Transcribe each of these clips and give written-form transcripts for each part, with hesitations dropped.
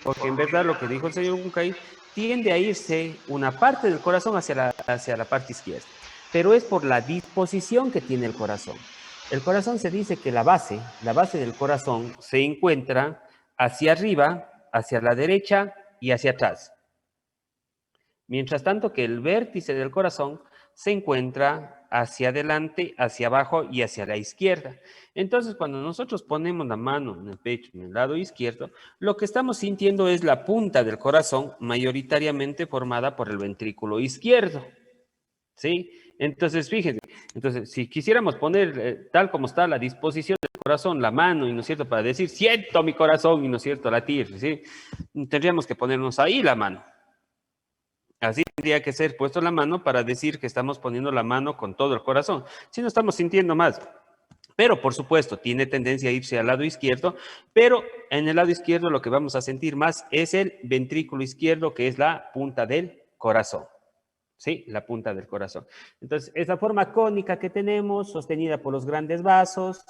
Porque en verdad lo que dijo el señor Bucay tiende a irse una parte del corazón hacia la parte izquierda, pero es por la disposición que tiene el corazón. El corazón se dice que la base del corazón se encuentra hacia arriba, hacia la derecha y hacia atrás. Mientras tanto que el vértice del corazón se encuentra hacia adelante, hacia abajo y hacia la izquierda. Entonces, cuando nosotros ponemos la mano en el pecho, en el lado izquierdo, lo que estamos sintiendo es la punta del corazón, mayoritariamente formada por el ventrículo izquierdo. ¿Sí? Entonces, fíjense, entonces, si quisiéramos poner tal como está la disposición del corazón, la mano, y no es cierto, para decir, siento mi corazón, y no es cierto, latir, ¿sí? Tendríamos que ponernos ahí la mano. Así tendría que ser puesto la mano para decir que estamos poniendo la mano con todo el corazón. Si no estamos sintiendo más. Pero, por supuesto, tiene tendencia a irse al lado izquierdo, pero en el lado izquierdo lo que vamos a sentir más es el ventrículo izquierdo, que es la punta del corazón. ¿Sí? La punta del corazón. Entonces, es la forma cónica que tenemos, sostenida por los grandes vasos.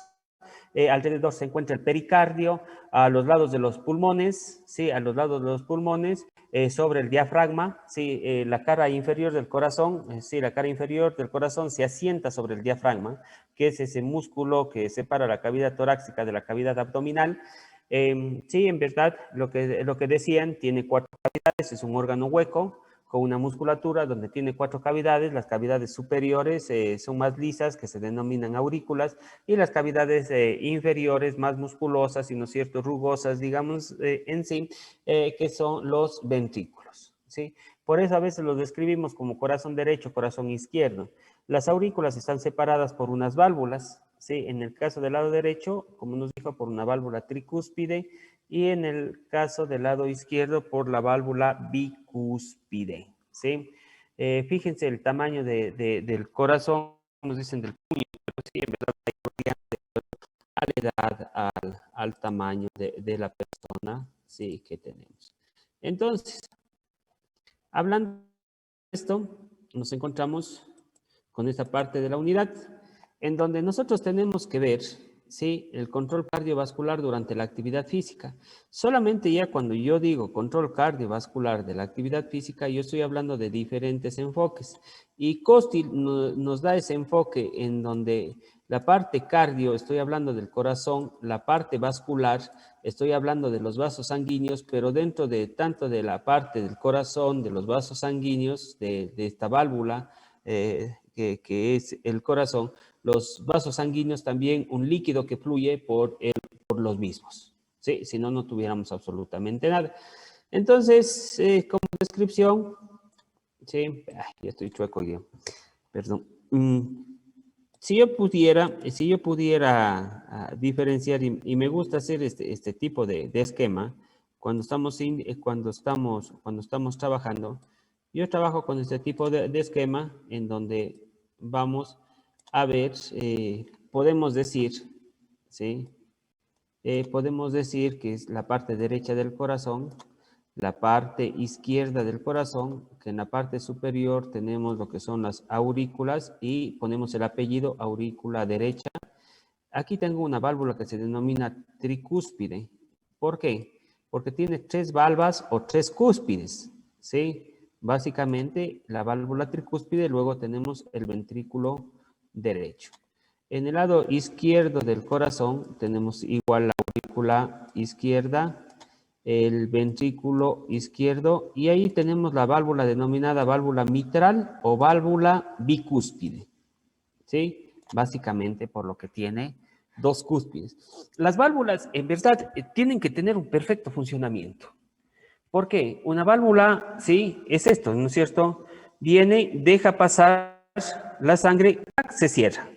Alrededor se encuentra el pericardio, a los lados de los pulmones, ¿sí? A los lados de los pulmones, sobre el diafragma, ¿sí? La cara inferior del corazón, sí, la cara inferior del corazón se asienta sobre el diafragma, que es ese músculo que separa la cavidad torácica de la cavidad abdominal. Sí, en verdad, lo que decían, tiene 4 cavidades, es un órgano hueco, con una musculatura donde tiene 4 cavidades. Las cavidades superiores son más lisas, que se denominan aurículas, y las cavidades inferiores más musculosas y, ¿no es cierto?, rugosas, digamos, en sí, que son los ventrículos, ¿sí? Por eso a veces los describimos como corazón derecho, corazón izquierdo. Las aurículas están separadas por unas válvulas, ¿sí? En el caso del lado derecho, como nos dijo, por una válvula tricúspide, y en el caso del lado izquierdo por la válvula bicúspide, ¿sí? Fíjense el tamaño del corazón, nos dicen del puño, pero sí, en verdad a la edad, al tamaño de la persona, sí, que tenemos. Entonces, hablando de esto, nos encontramos con esta parte de la unidad, en donde nosotros tenemos que ver, ¿sí?, el control cardiovascular durante la actividad física. Solamente ya cuando yo digo control cardiovascular de la actividad física, yo estoy hablando de diferentes enfoques. Y Costil nos da ese enfoque en donde la parte cardio, estoy hablando del corazón, la parte vascular, estoy hablando de los vasos sanguíneos, pero dentro de tanto de la parte del corazón, de los vasos sanguíneos, de esta válvula, que es el corazón, los vasos sanguíneos también un líquido que fluye por los mismos, ¿sí? Si no, no tuviéramos absolutamente nada. Entonces, como descripción, ¿sí? Ay, ya estoy chueco yo, perdón. Si yo pudiera diferenciar, y me gusta hacer este tipo de esquema, cuando estamos trabajando, yo trabajo con este tipo de esquema en donde vamos a ver, podemos decir, ¿sí? Podemos decir que es la parte derecha del corazón, la parte izquierda del corazón, que en la parte superior tenemos lo que son las aurículas y ponemos el apellido aurícula derecha. Aquí tengo una válvula que se denomina tricúspide. ¿Por qué? Porque tiene 3 valvas o 3 cúspides, ¿sí? Básicamente la válvula tricúspide, luego tenemos el ventrículo derecho. En el lado izquierdo del corazón tenemos igual la aurícula izquierda, el ventrículo izquierdo, y ahí tenemos la válvula denominada válvula mitral o válvula bicúspide, ¿sí? Básicamente por lo que tiene 2 cúspides. Las válvulas, en verdad, tienen que tener un perfecto funcionamiento. ¿Por qué? Una válvula, sí, es esto, ¿no es cierto? Viene, deja pasar la sangre, se cierra.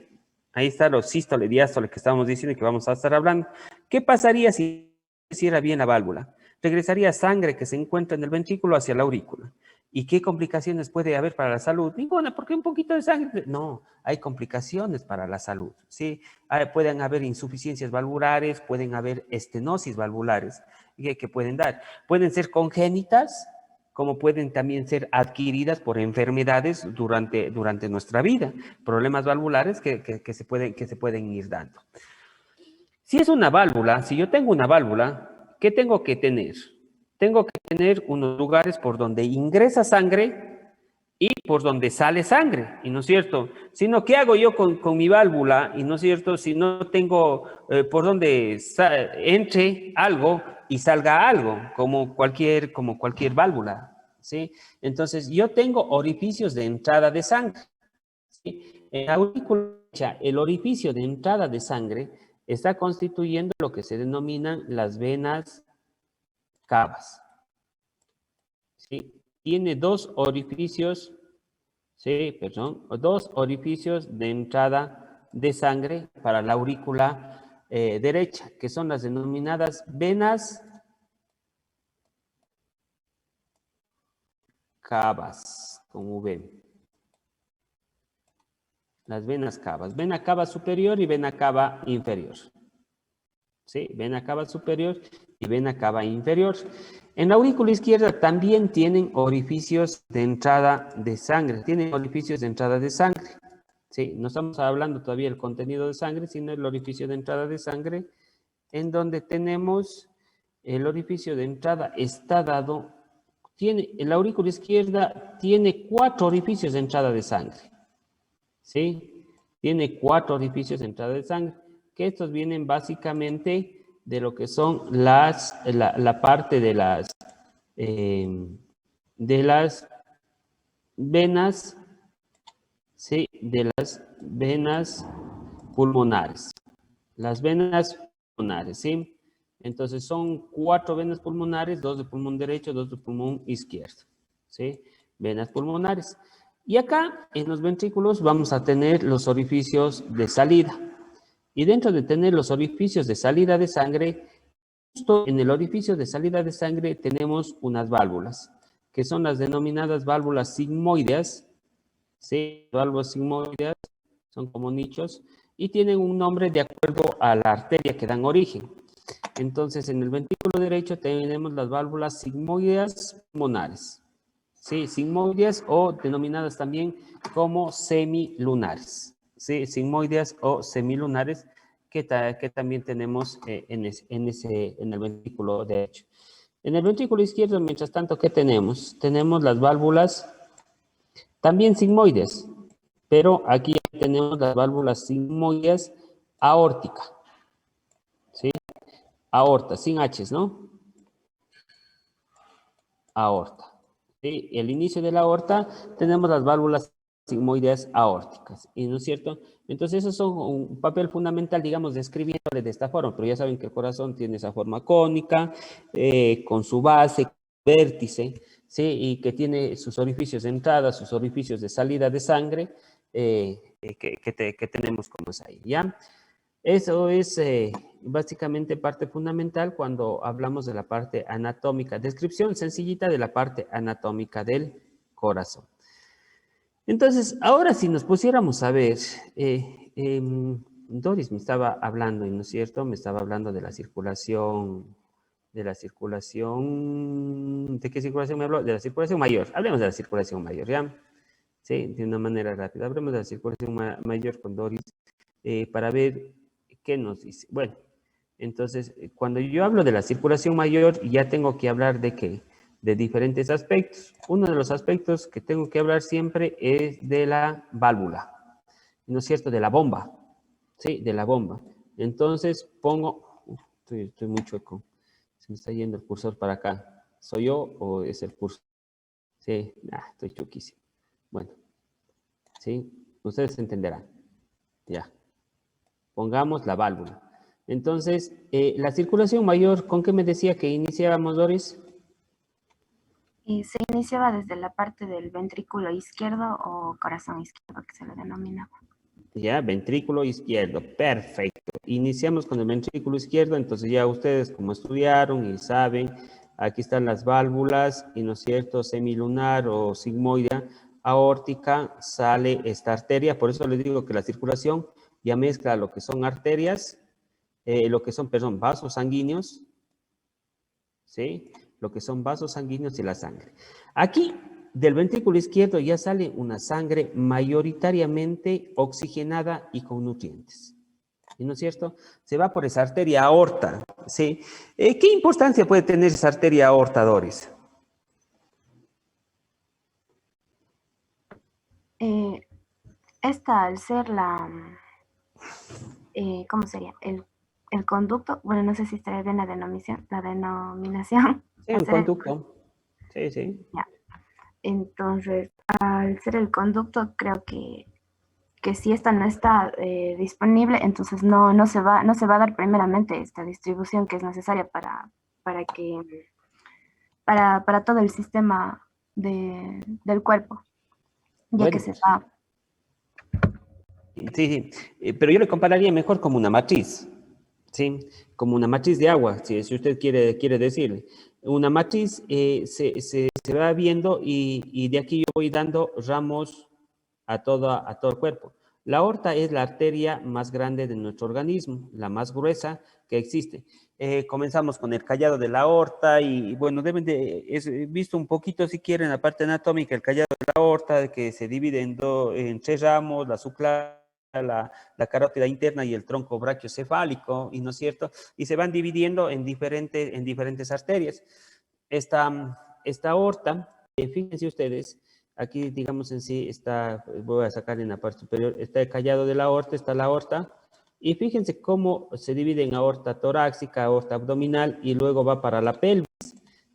Ahí está los sístole, diástole que estábamos diciendo y que vamos a estar hablando. ¿Qué pasaría si se cierra bien la válvula? Regresaría sangre que se encuentra en el ventrículo hacia la aurícula. ¿Y qué complicaciones puede haber para la salud? Ninguna, porque un poquito de sangre. No, hay complicaciones para la salud, ¿sí? Pueden haber insuficiencias valvulares, pueden haber estenosis valvulares que pueden dar. Pueden ser congénitas, como pueden también ser adquiridas por enfermedades durante nuestra vida, problemas valvulares que se pueden ir dando. Si es una válvula, si yo tengo una válvula ¿qué tengo que tener? Tengo que tener unos lugares por donde ingresa sangre y por donde sale sangre, ¿y no es cierto? Si no, ¿qué hago yo con mi válvula? ¿Y no es cierto? Si no tengo por donde entre algo y salga algo, como cualquier válvula, ¿sí? Entonces, yo tengo orificios de entrada de sangre, ¿sí? En la aurícula derecha, el orificio de entrada de sangre está constituyendo lo que se denominan las venas cavas, ¿sí? Tiene dos orificios, sí, perdón, dos orificios de entrada de sangre para la aurícula derecha, que son las denominadas venas cavas, con V. Las venas cavas, vena cava superior y vena cava inferior. ¿Sí? Vena cava superior y vena cava inferior. En la aurícula izquierda también tienen orificios de entrada de sangre, tienen orificios de entrada de sangre. ¿Sí? No estamos hablando todavía del contenido de sangre, sino el orificio de entrada de sangre, en donde tenemos el orificio de entrada está dado, la aurícula izquierda tiene 4 orificios de entrada de sangre. ¿Sí? Tiene 4 orificios de entrada de sangre, que estos vienen básicamente de lo que son la parte de las venas, ¿sí? De las venas pulmonares. Las venas pulmonares, ¿sí? Entonces son 4 venas pulmonares, 2 de pulmón derecho, 2 de pulmón izquierdo, ¿sí? Venas pulmonares. Y acá, en los ventrículos, vamos a tener los orificios de salida. Y dentro de tener los orificios de salida de sangre, justo en el orificio de salida de sangre tenemos unas válvulas, que son las denominadas válvulas sigmoideas, ¿sí? Válvulas sigmoideas son como nichos y tienen un nombre de acuerdo a la arteria que dan origen. Entonces, en el ventrículo derecho tenemos las válvulas sigmoideas pulmonares. Sí, sigmoideas o denominadas también como semilunares. Sí, sigmoideas o semilunares que también tenemos en el ventrículo derecho. En el ventrículo izquierdo, mientras tanto, ¿qué tenemos? Tenemos las válvulas también sigmoides, pero aquí tenemos las válvulas sigmoides aórtica. ¿Sí? Aorta, sin H, ¿no? Aorta. ¿Sí? El inicio de la aorta tenemos las válvulas sigmoides aórticas, ¿y no es cierto? Entonces, esos son un papel fundamental, digamos, describiéndole de esta forma, pero ya saben que el corazón tiene esa forma cónica, con su base, vértice, ¿sí? Y que tiene sus orificios de entrada, sus orificios de salida de sangre, que tenemos como es ahí, ¿ya? Eso es básicamente parte fundamental cuando hablamos de la parte anatómica. Descripción sencillita de la parte anatómica del corazón. Entonces, ahora si nos pusiéramos a ver, Doris me estaba hablando, ¿no es cierto? Me estaba hablando de la circulación, ¿de qué circulación me habló? De la circulación mayor. Hablemos de la circulación mayor, ¿ya? Sí, de una manera rápida. Hablemos de la circulación mayor con Doris para ver qué nos dice. Bueno, entonces, cuando yo hablo de la circulación mayor, ya tengo que hablar de qué, de diferentes aspectos. Uno de los aspectos que tengo que hablar siempre es de la válvula, ¿no es cierto? De la bomba, ¿sí? De la bomba. Entonces, estoy muy chueco, se me está yendo el cursor para acá. ¿Soy yo o es el cursor? Sí, estoy chuquísimo. Bueno, ¿sí? Ustedes entenderán. Ya. Pongamos la válvula. Entonces, la circulación mayor, ¿con qué me decía que iniciábamos, Doris? Y se iniciaba desde la parte del ventrículo izquierdo o corazón izquierdo, que se le denominaba. Ya, ventrículo izquierdo, perfecto. Iniciamos con el ventrículo izquierdo, entonces ya ustedes como estudiaron y saben, aquí están las válvulas, y no es cierto, semilunar o sigmoidea aórtica, sale esta arteria, por eso les digo que la circulación ya mezcla lo que son arterias, vasos sanguíneos, ¿sí? Lo que son vasos sanguíneos y la sangre. Aquí, del ventrículo izquierdo ya sale una sangre mayoritariamente oxigenada y con nutrientes, ¿y no es cierto? Se va por esa arteria aorta, ¿sí? ¿Qué importancia puede tener esa arteria aorta, Doris? Esta al ser ¿cómo sería? El conducto, bueno, no sé si estaría bien la denominación, Sí, al un ser conducto. Sí, sí. ya. Entonces, al ser el conducto, creo que si esta no está disponible, entonces no se va a dar primeramente esta distribución que es necesaria para que, para todo el sistema del cuerpo, ya que Bueno, se va. sí, sí. Pero yo le compararía mejor como una matriz, ¿sí? Como una matriz de agua, si usted quiere decirle. Una matriz se va viendo y de aquí yo voy dando ramos a todo el cuerpo. La aorta es la arteria más grande de nuestro organismo, la más gruesa que existe. Comenzamos con el callado de la aorta y bueno, visto un poquito si quieren la parte anatómica, el callado de la aorta que se divide en tres ramos, la subclavian, la carótida interna y el tronco brachiocefálico, ¿y no es cierto? Y se van dividiendo en diferentes arterias. Esta aorta, fíjense ustedes, aquí digamos en sí está, voy a sacar en la parte superior, está el callado de la aorta, está la aorta, y fíjense cómo se divide en aorta torácica, aorta abdominal, y luego va para la pelvis.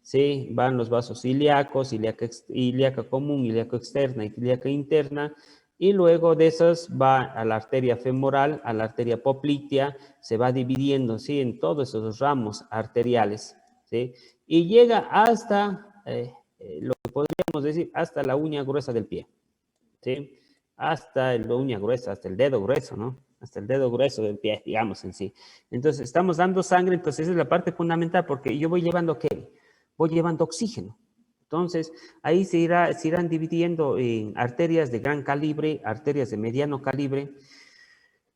Sí, van los vasos ilíacos, ilíaca común, ilíaca externa y ilíaca interna, y luego de esos va a la arteria femoral, a la arteria poplitea, se va dividiendo, ¿sí? En todos esos ramos arteriales, ¿sí? Y llega hasta, lo que podríamos decir, hasta la uña gruesa del pie, ¿sí? Hasta la uña gruesa, hasta el dedo grueso, ¿no? Hasta el dedo grueso del pie, digamos en sí. Entonces, estamos dando sangre, entonces esa es la parte fundamental, porque yo voy llevando, ¿qué? Voy llevando oxígeno. Entonces, ahí se irán dividiendo en arterias de gran calibre, arterias de mediano calibre.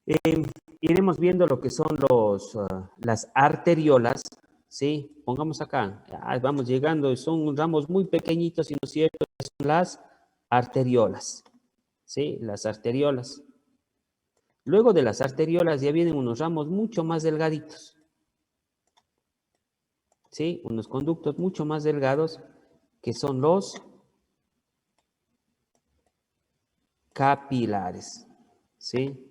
Eh, Iremos viendo lo que son las arteriolas, ¿sí? Pongamos acá, vamos llegando, son ramos muy pequeñitos, ¿y no es cierto? Son las arteriolas, ¿sí? Las arteriolas. Luego de las arteriolas ya vienen unos ramos mucho más delgaditos, ¿sí? Unos conductos mucho más delgados que son los capilares, ¿sí?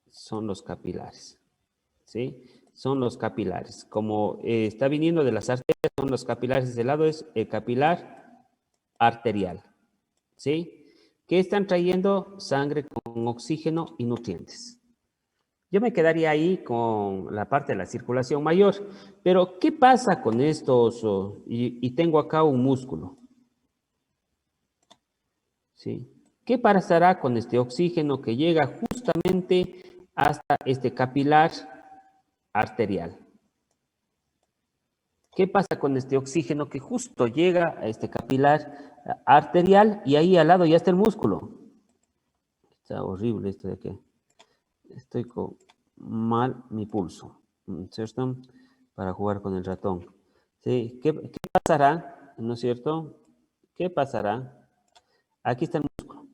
Son los capilares, ¿sí? Son los capilares. Como está viniendo de las arterias, son los capilares. De lado es el capilar arterial, ¿sí? Que están trayendo sangre con oxígeno y nutrientes. Yo me quedaría ahí con la parte de la circulación mayor. Pero, ¿qué pasa con estos? Y tengo acá un músculo, ¿sí? ¿Qué pasará con este oxígeno que llega justamente hasta este capilar arterial? ¿Qué pasa con este oxígeno que justo llega a este capilar arterial y ahí al lado ya está el músculo? Está horrible esto de que estoy con mal mi pulso, ¿cierto? Para jugar con el ratón. ¿Sí? ¿Qué pasará? ¿No es cierto? ¿Qué pasará? Aquí está el músculo.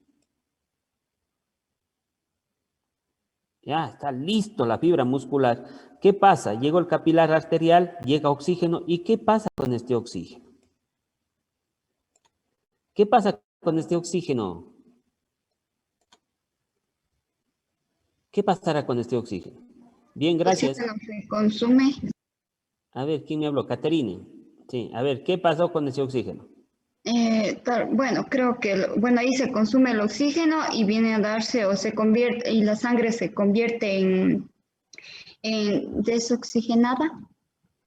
Ya está listo la fibra muscular. ¿Qué pasa? Llegó el capilar arterial, llega oxígeno. ¿Y qué pasa con este oxígeno? ¿Qué pasa con este oxígeno? ¿Qué pasará con este oxígeno? Bien, gracias. Oxígeno se consume. A ver, ¿quién me habló? Caterine. Sí, a ver, ¿qué pasó con ese oxígeno? Bueno, creo que, bueno, ahí se consume el oxígeno y viene a darse o se convierte, y la sangre se convierte en desoxigenada.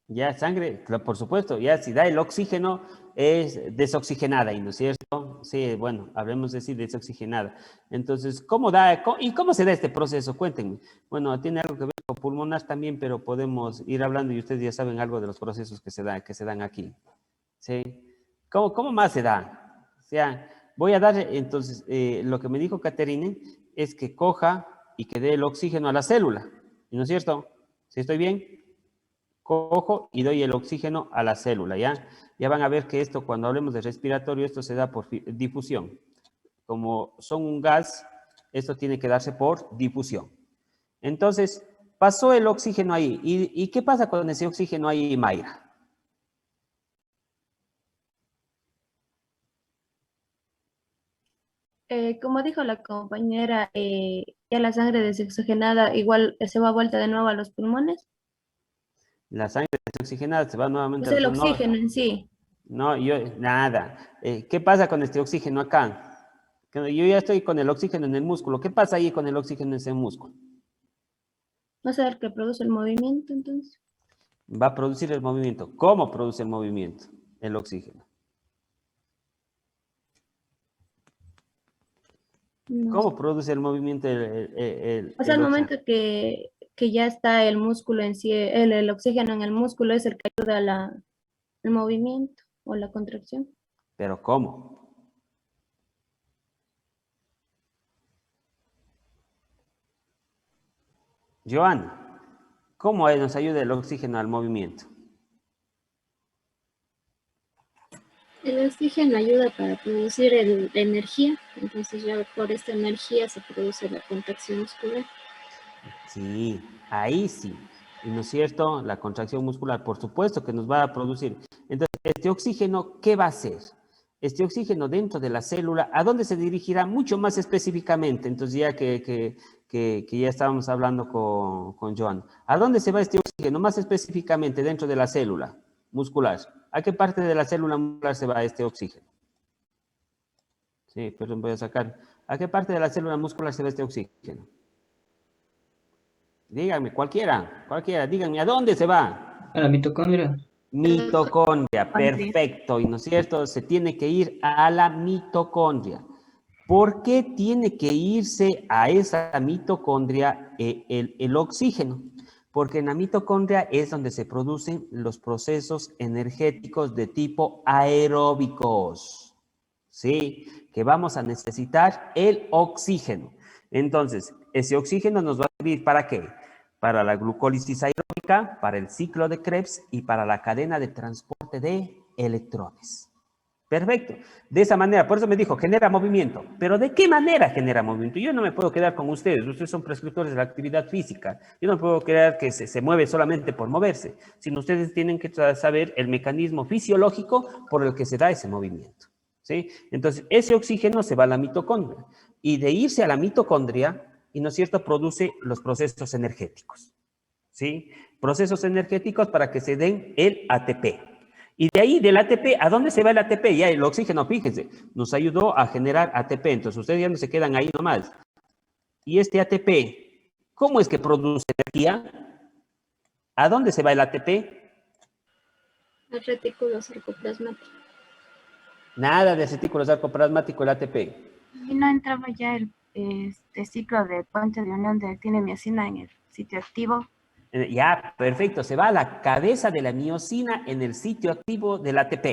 Ya, sangre, por supuesto, ya si da el oxígeno es desoxigenada, ¿y no es cierto? Sí, bueno, hablemos de decir desoxigenada. Entonces, ¿y cómo se da este proceso? Cuéntenme. Bueno, tiene algo que ver con pulmonar también, pero podemos ir hablando y ustedes ya saben algo de los procesos que se dan aquí. ¿Sí? ¿Cómo más se da? O sea, voy a dar, entonces, lo que me dijo Caterine es que coja y que dé el oxígeno a la célula, ¿y no es cierto? ¿Sí estoy bien? Cojo y doy el oxígeno a la célula, ¿ya? Ya van a ver que esto, cuando hablemos de respiratorio, esto se da por difusión. Como son un gas, Esto tiene que darse por difusión. Entonces, pasó el oxígeno ahí. ¿Y qué pasa con ese oxígeno ahí, Mayra? Como dijo la compañera, ya la sangre desoxigenada igual se va vuelta de nuevo a los pulmones. La sangre desoxigenada se va nuevamente Es al el pulmón. oxígeno en sí. No, nada. ¿Qué pasa con este oxígeno acá? Que yo ya estoy con el oxígeno en el músculo. ¿Qué pasa ahí con el oxígeno en ese músculo? No sé el que produce el movimiento, entonces. Va a producir el movimiento. ¿Cómo produce el movimiento? El oxígeno. No sé. ¿Cómo produce el movimiento O sea, el al oxígeno? momento que ya está el músculo en sí, el oxígeno en el músculo es el que ayuda a el movimiento o la contracción. ¿Pero cómo? Joan, ¿cómo nos ayuda el oxígeno al movimiento? El oxígeno ayuda para producir energía, entonces ya por esta energía se produce la contracción muscular. Sí, ahí sí. ¿Y no es cierto? La contracción muscular, por supuesto que nos va a producir. Entonces, este oxígeno, ¿qué va a hacer? Este oxígeno dentro de la célula, ¿a dónde se dirigirá mucho más específicamente? Entonces, ya que ya estábamos hablando con Joan, ¿a dónde se va este oxígeno más específicamente dentro de la célula muscular? ¿A qué parte de la célula muscular se va este oxígeno? Sí, perdón, voy a sacar. ¿A qué parte de la célula muscular se va este oxígeno? Díganme, cualquiera, díganme, ¿a dónde se va? A la mitocondria. Mitocondria, Mitocondria. perfecto, ¿y no es cierto? Se tiene que ir a la mitocondria. ¿Por qué tiene que irse a esa mitocondria el oxígeno? Porque en la mitocondria es donde se producen los procesos energéticos de tipo aeróbicos, ¿sí? Que vamos a necesitar el oxígeno. Entonces, ese oxígeno nos va a servir ¿para qué? Para la glucólisis aeróbica, para el ciclo de Krebs y para la cadena de transporte de electrones. Perfecto. De esa manera, por eso me dijo, genera movimiento. Pero ¿de qué manera genera movimiento? Yo no me puedo quedar con ustedes. Ustedes son prescriptores de la actividad física. Yo no puedo creer que se mueve solamente por moverse, sino ustedes tienen que saber el mecanismo fisiológico por el que se da ese movimiento. ¿Sí? Entonces, ese oxígeno se va a la mitocondria. Y de irse a la mitocondria, y no es cierto, produce los procesos energéticos. ¿Sí? Procesos energéticos para que se den el ATP. Y de ahí, del ATP, ¿a dónde se va el ATP? Ya el oxígeno, fíjense, nos ayudó a generar ATP. Entonces, ustedes ya no se quedan ahí nomás. Y este ATP, ¿cómo es que produce energía? ¿A dónde se va el ATP? El retículo sarcoplasmático. Nada de retículo sarcoplasmático, el ATP. Y no entraba ya este ciclo de puente de unión de actina-miosina en el sitio activo. Ya, perfecto, se va a la cabeza de la miosina en el sitio activo del ATP.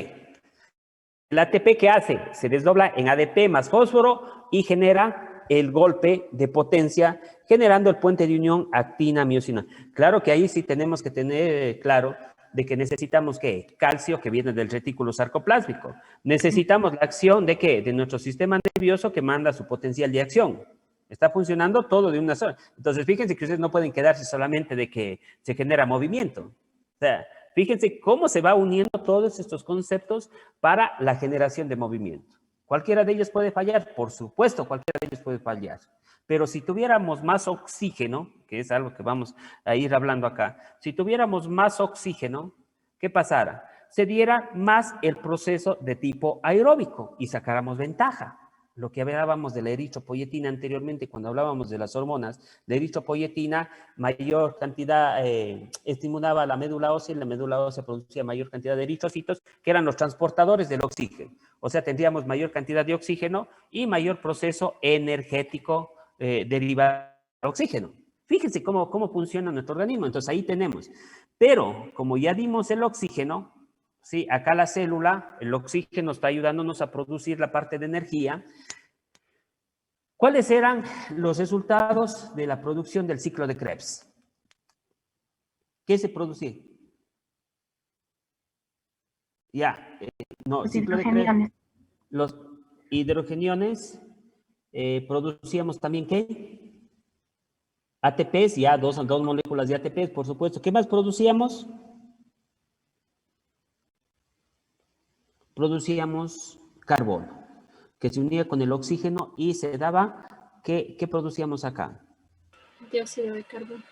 ¿El ATP qué hace? Se desdobla en ADP más fósforo y genera el golpe de potencia, generando el puente de unión actina-miosina. Claro que ahí sí tenemos que tener claro de que necesitamos, ¿qué? Calcio, que viene del retículo sarcoplásmico. Necesitamos la acción de ¿qué? De nuestro sistema nervioso que manda su potencial de acción. Está funcionando todo de una sola. Entonces, fíjense que ustedes no pueden quedarse solamente de que se genera movimiento. O sea, fíjense cómo se va uniendo todos estos conceptos para la generación de movimiento. ¿Cualquiera de ellos puede fallar? Por supuesto, cualquiera de ellos puede fallar. Pero si tuviéramos más oxígeno, que es algo que vamos a ir hablando acá, si tuviéramos más oxígeno, ¿qué pasara? Se diera más el proceso de tipo aeróbico y sacáramos ventaja. Lo que hablábamos de la eritropoyetina anteriormente, cuando hablábamos de las hormonas, la eritropoyetina mayor cantidad estimulaba la médula ósea y la médula ósea producía mayor cantidad de eritrocitos, que eran los transportadores del oxígeno. O sea, tendríamos mayor cantidad de oxígeno y mayor proceso energético derivado del oxígeno. Fíjense cómo funciona nuestro organismo. Entonces ahí tenemos. Pero como ya dimos el oxígeno, ¿sí? Acá la célula, el oxígeno está ayudándonos a producir la parte de energía. ¿Cuáles eran los resultados de la producción del ciclo de Krebs? ¿Qué se producía? Ya, no, Los ciclo de Krebs, hidrogeniones. los hidrogeniones producíamos también, ¿qué? ATPs, ya, dos moléculas de ATPs, por supuesto. ¿Qué más producíamos? Producíamos carbono, que se unía con el oxígeno y se daba, ¿qué producíamos acá? Dióxido de carbono.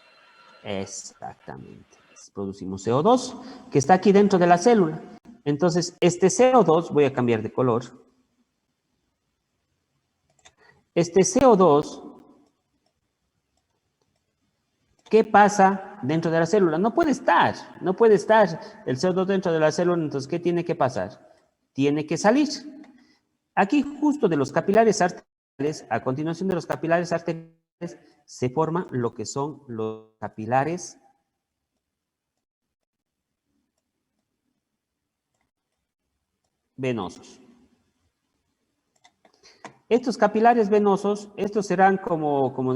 Exactamente. Producimos CO2, que está aquí dentro de la célula. Entonces, este CO2, voy a cambiar de color. Este CO2, ¿qué pasa dentro de la célula? No puede estar el CO2 dentro de la célula, entonces, ¿qué tiene que pasar? Tiene que salir. Aquí, justo de los capilares arteriales, a continuación de los capilares arteriales, se forman lo que son los capilares venosos. Estos capilares venosos, estos serán como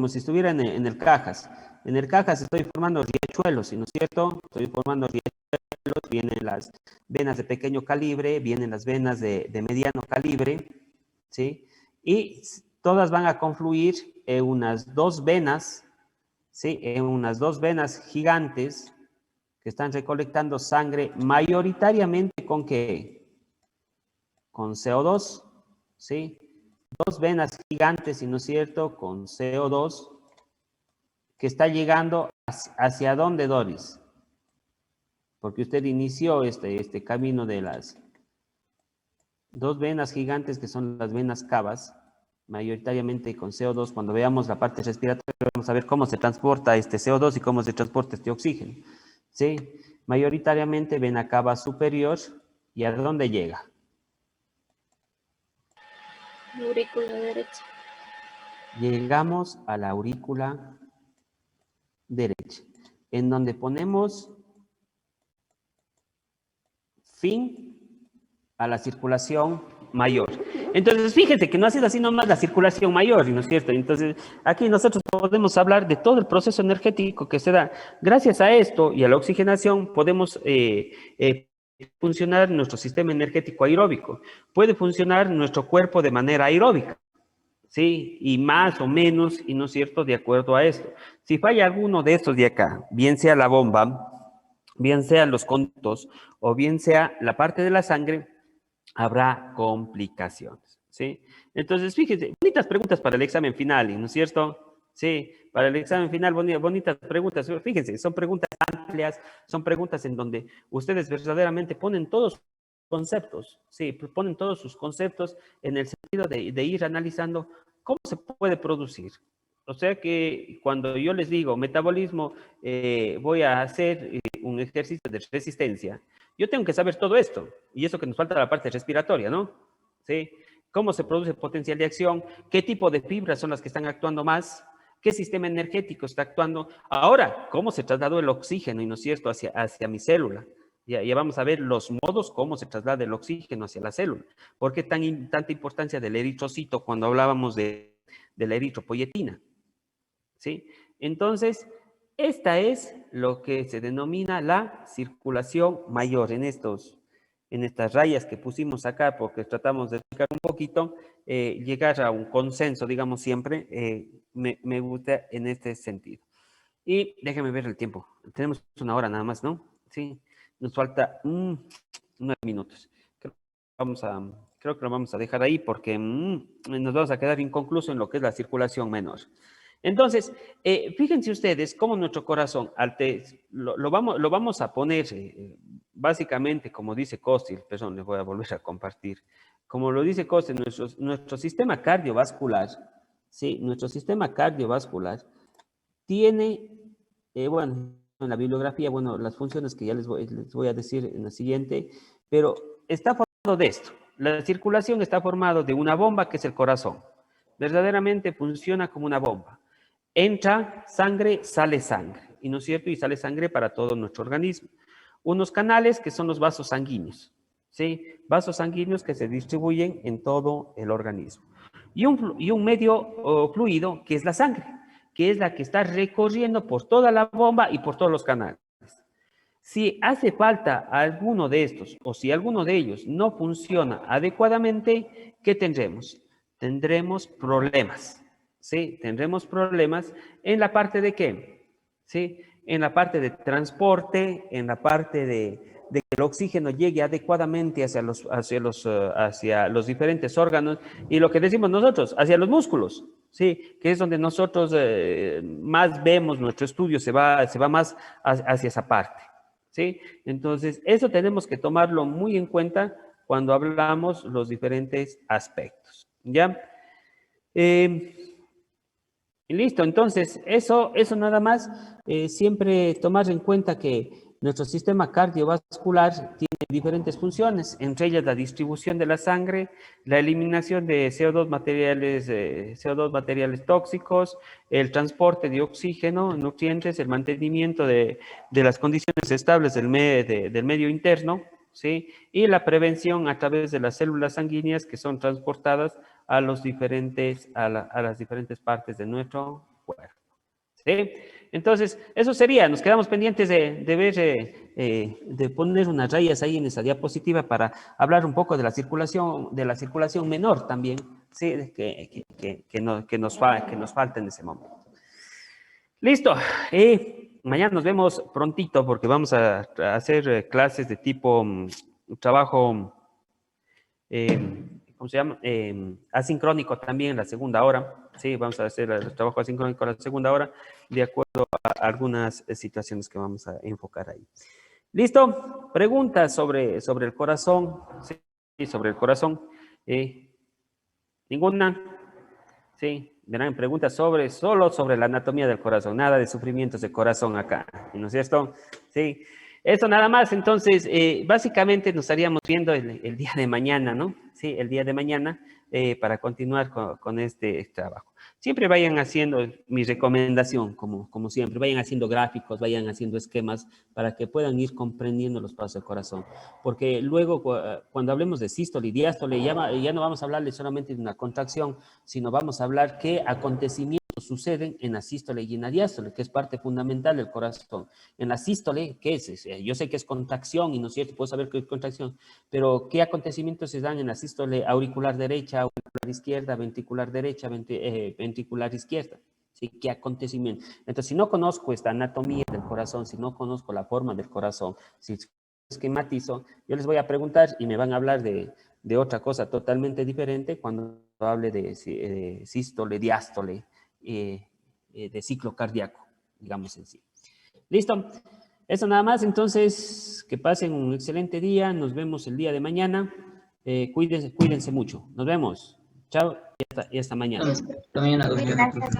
si estuvieran en el Cajas. En el Cajas estoy formando riachuelos, ¿no es cierto? Estoy formando riachuelos, vienen las venas de pequeño calibre, vienen las venas de mediano calibre, ¿sí? Y todas van a confluir en unas dos venas, ¿sí? En unas dos venas gigantes que están recolectando sangre mayoritariamente ¿con qué? Con CO2, ¿sí? Dos venas gigantes, ¿no es cierto?, con CO2, que está llegando hacia dónde, Doris. Porque usted inició este camino de las dos venas gigantes, que son las venas cavas, mayoritariamente con CO2. Cuando veamos la parte respiratoria, vamos a ver cómo se transporta este CO2 y cómo se transporta este oxígeno. ¿Sí? Mayoritariamente vena cava superior, ¿y a dónde llega? Aurícula derecha. Llegamos a la aurícula derecha, en donde ponemos fin a la circulación mayor. Entonces, fíjense que no ha sido así nomás la circulación mayor, ¿no es cierto? Entonces, aquí nosotros podemos hablar de todo el proceso energético que se da. Gracias a esto y a la oxigenación podemos funcionar nuestro sistema energético aeróbico. Puede funcionar nuestro cuerpo de manera aeróbica, ¿sí? Y más o menos, y no es cierto, de acuerdo a esto. Si falla alguno de estos de acá, bien sea la bomba, bien sea los conductos, o bien sea la parte de la sangre, habrá complicaciones, ¿sí? Entonces, fíjense, bonitas preguntas para el examen final, ¿no es cierto? Sí, para el examen final, bonitas preguntas. Fíjense, son preguntas amplias, son preguntas en donde ustedes verdaderamente ponen todos sus conceptos, sí, ponen todos sus conceptos en el sentido de ir analizando cómo se puede producir. O sea que cuando yo les digo metabolismo, voy a hacer un ejercicio de resistencia, yo tengo que saber todo esto, y eso que nos falta la parte respiratoria, ¿no? ¿Sí? ¿Cómo se produce potencial de acción? ¿Qué tipo de fibras son las que están actuando más? ¿Qué sistema energético está actuando? Ahora, ¿cómo se trasladó el oxígeno, y no es cierto, hacia mi célula? Ya vamos a ver los modos, cómo se traslada el oxígeno hacia la célula. ¿Por qué tanta importancia del eritrocito cuando hablábamos de la eritropoyetina? ¿Sí? Entonces, esta es lo que se denomina la circulación mayor en estas rayas que pusimos acá, porque tratamos de explicar un poquito, llegar a un consenso, digamos siempre, me gusta en este sentido. Y déjame ver el tiempo. Tenemos una hora nada más, ¿no? Sí, nos falta 9 minutos. Creo que lo vamos a dejar ahí porque nos vamos a quedar inconcluso en lo que es la circulación menor. Entonces, fíjense ustedes cómo nuestro corazón, lo vamos a poner básicamente, como dice Kostil, perdón, les voy a volver a compartir. Como lo dice Kostil, nuestro sistema cardiovascular, ¿sí? Nuestro sistema cardiovascular tiene, bueno, en la bibliografía, bueno, las funciones que ya les voy a decir en la siguiente, pero está formado de esto. La circulación está formada de una bomba que es el corazón. Verdaderamente funciona como una bomba. Entra sangre, sale sangre, ¿y no es cierto? Y sale sangre para todo nuestro organismo. Unos canales que son los vasos sanguíneos, ¿sí? Vasos sanguíneos que se distribuyen en todo el organismo. Y un medio fluido que es la sangre, que es la que está recorriendo por toda la bomba y por todos los canales. Si hace falta alguno de estos, o si alguno de ellos no funciona adecuadamente, ¿qué tendremos? tendremos problemas, ¿sí? Tendremos problemas en la parte de qué, ¿sí? En la parte de transporte, en la parte de que el oxígeno llegue adecuadamente hacia los diferentes órganos y lo que decimos nosotros, hacia los músculos, ¿sí? Que es donde nosotros más vemos, nuestro estudio se va más hacia esa parte, ¿sí? Entonces, eso tenemos que tomarlo muy en cuenta cuando hablamos los diferentes aspectos, ¿ya? Y listo, entonces, eso nada más, siempre tomar en cuenta que nuestro sistema cardiovascular tiene diferentes funciones, entre ellas la distribución de la sangre, la eliminación de CO2 materiales tóxicos, el transporte de oxígeno, nutrientes, el mantenimiento de las condiciones estables del medio interno, ¿sí? Y la prevención a través de las células sanguíneas que son transportadas a las diferentes partes de nuestro cuerpo, ¿sí? Entonces, eso sería, nos quedamos pendientes de ver, de poner unas rayas ahí en esa diapositiva para hablar un poco de la circulación menor también, ¿sí? Que nos falta en ese momento. Listo, mañana nos vemos prontito porque vamos a hacer clases de tipo trabajo, ¿cómo se llama? Asincrónico también, la segunda hora. Sí, vamos a hacer el trabajo asincrónico la segunda hora, de acuerdo a algunas situaciones que vamos a enfocar ahí. ¿Listo? Preguntas sobre el corazón. Sí, sobre el corazón. ¿Ninguna? Sí, verán preguntas solo sobre la anatomía del corazón, nada de sufrimientos de corazón acá, ¿no es cierto? Sí, eso nada más, entonces, básicamente nos estaríamos viendo el día de mañana, ¿no? Sí, el día de mañana, para continuar con este trabajo. Siempre vayan haciendo, mi recomendación, como siempre, vayan haciendo gráficos, vayan haciendo esquemas para que puedan ir comprendiendo los pasos del corazón. Porque luego, cuando hablemos de sístole y diástole, ya no vamos a hablarle solamente de una contracción, sino vamos a hablar qué acontecimientos suceden en la sístole y en la diástole, que es parte fundamental del corazón. En la sístole, ¿qué es? Yo sé que es contracción y no es cierto, puedo saber que es contracción, pero ¿qué acontecimientos se dan en la sístole auricular derecha, auricular izquierda, ventricular derecha, ventricular izquierda? ¿Sí? ¿Qué acontecimiento? Entonces, si no conozco esta anatomía del corazón, si no conozco la forma del corazón, si esquematizo, yo les voy a preguntar y me van a hablar de otra cosa totalmente diferente cuando hable de sístole, diástole, de ciclo cardíaco, digamos en sí. ¿Listo? Eso nada más, entonces, que pasen un excelente día, nos vemos el día de mañana, cuídense mucho, nos vemos, chao y hasta mañana. Hasta mañana, doctor. Gracias.